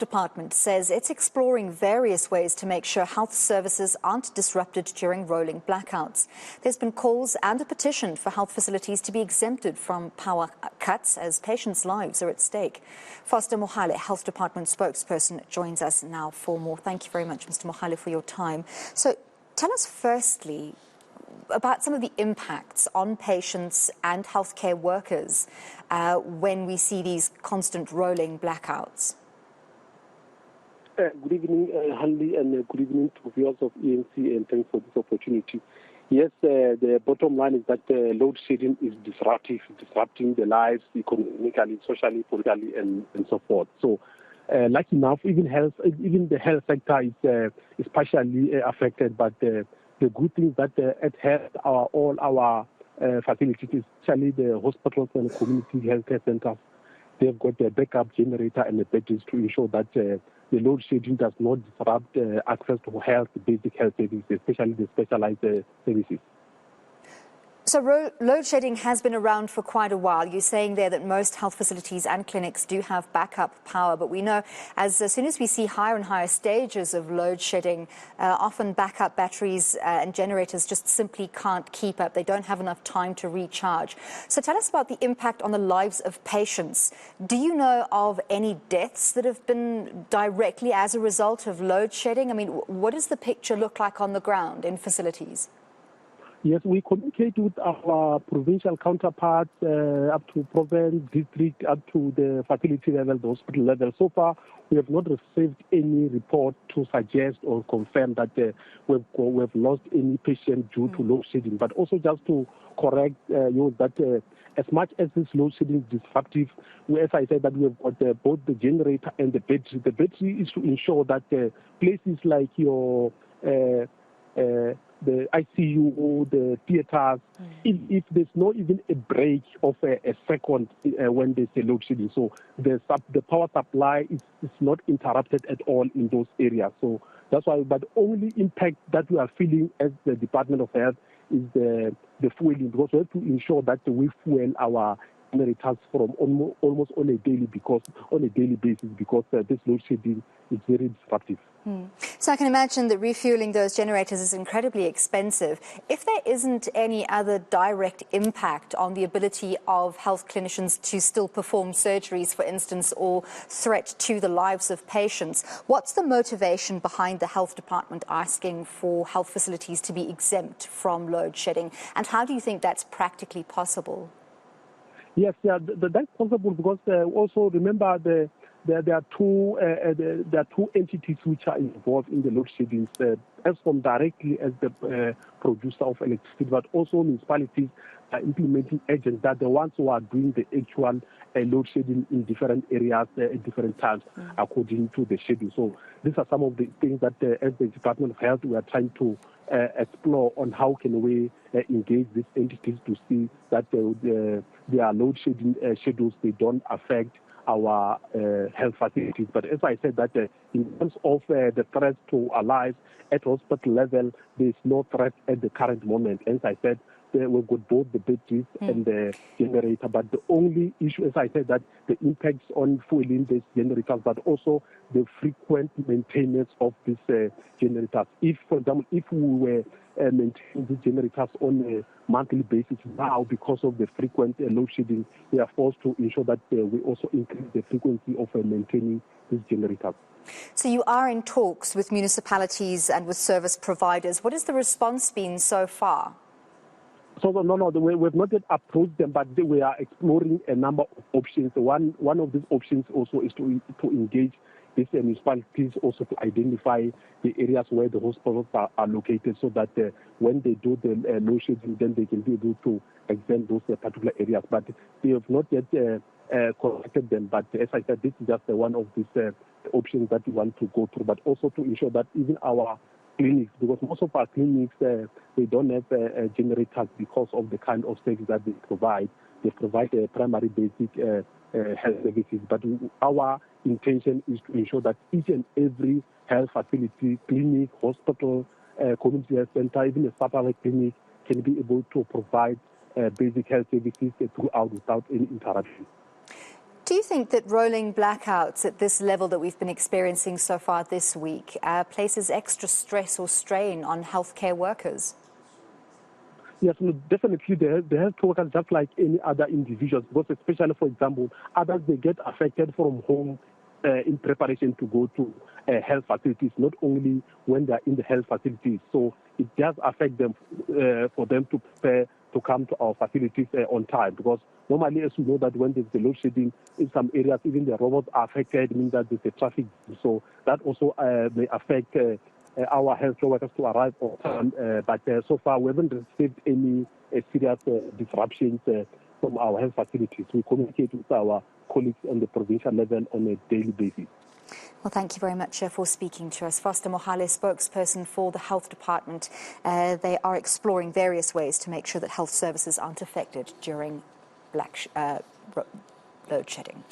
Department says it's exploring various ways to make sure health services aren't disrupted during rolling blackouts. There's been calls and a petition for health facilities to be exempted from power cuts as patients' lives are at stake. Foster Mohale, Health Department spokesperson, joins us now for more. Thank you very much, Mr. Mohale, for your time. So tell us firstly about some of the impacts on patients and healthcare workers when we see these constant rolling blackouts. Good evening, Anlie, and good evening to viewers of eNCA, and thanks for this opportunity. Yes, the bottom line is that load shedding is disrupting the lives economically, socially, politically, and so forth. So, like enough, even the health sector is partially affected. But the good thing is that at health, all our facilities, especially the hospitals and community healthcare centers, they've got a backup generator and the batteries to ensure that the load shedding does not disrupt access to basic health services, especially the specialized services. So load shedding has been around for quite a while. You're saying there that most health facilities and clinics do have backup power, but we know as soon as we see higher and higher stages of load shedding, often backup batteries and generators just simply can't keep up. They don't have enough time to recharge. So tell us about the impact on the lives of patients. Do you know of any deaths that have been directly as a result of load shedding? I mean, what does the picture look like on the ground in facilities? Yes, we communicate with our provincial counterparts up to province, district, up to the facility level, the hospital level. So far, we have not received any report to suggest or confirm that we've lost any patient due to load shedding. But also just to correct you that as much as this load shedding is disruptive, as I said, that we have got both the generator and the battery. The battery is to ensure that places like your the ICU, the theaters, if there's not even a break of a second when there's a load shedding. So the power supply is not interrupted at all in those areas. So that's why, but the only impact that we are feeling as the Department of Health is the fueling, because we have to ensure that we fuel our generators from almost on a daily basis because this load shedding is very disruptive. So I can imagine that refueling those generators is incredibly expensive. If there isn't any other direct impact on the ability of health clinicians to still perform surgeries, for instance, or threat to the lives of patients, what's the motivation behind the health department asking for health facilities to be exempt from load shedding? And how do you think that's practically possible? Yes, that's possible because also remember there are two entities which are involved in the load shedding. Eskom directly as the producer of electricity, but also municipalities are implementing agents that the ones who are doing the actual load shedding in different areas at different times according to the schedule. So these are some of the things that as the Department of Health we are trying to explore on how can we engage these entities to see that their load shedding schedules, they don't affect our health facilities. But as I said, that in terms of the threat to our lives at hospital level, there is no threat at the current moment. As I said, we've got both the batteries and the generator. But the only issue, as I said, that the impacts on fueling these generators, but also the frequent maintenance of these generators. If, for example, if we were maintaining these generators on a monthly basis now, because of the frequent load shedding, we are forced to ensure that we also increase the frequency of maintaining these generators. So you are in talks with municipalities and with service providers. What has the response been so far? So no, we've not yet approached them, but we are exploring a number of options. One of these options also is to engage these municipalities also to identify the areas where the hospitals are located, so that when they do the load shedding, then they can be able to exempt those particular areas. But they have not yet contacted them. But as I said, this is just one of these options that we want to go through, but also to ensure that even our clinics, because most of our clinics, they don't have generators because of the kind of service that they provide. They provide primary basic health services. But our intention is to ensure that each and every health facility, clinic, hospital, community health center, even a satellite clinic can be able to provide basic health services throughout without any interruption. Do you think that rolling blackouts at this level that we've been experiencing so far this week places extra stress or strain on healthcare workers? Yes, no, definitely they have to work just like any other individuals, because especially, for example, others, they get affected from home in preparation to go to health facilities, not only when they're in the health facilities. So it does affect them for them to prepare to come to our facilities on time, because normally, as you know, that when there's the load shedding in some areas, even the robots are affected, meaning that there's a traffic. So that also may affect our healthcare workers to arrive on time. But so far, we haven't received any serious disruptions from our health facilities. We communicate with our colleagues on the provincial level on a daily basis. Well, thank you very much for speaking to us. Foster Mohale, spokesperson for the Health Department. They are exploring various ways to make sure that health services aren't affected during load shedding.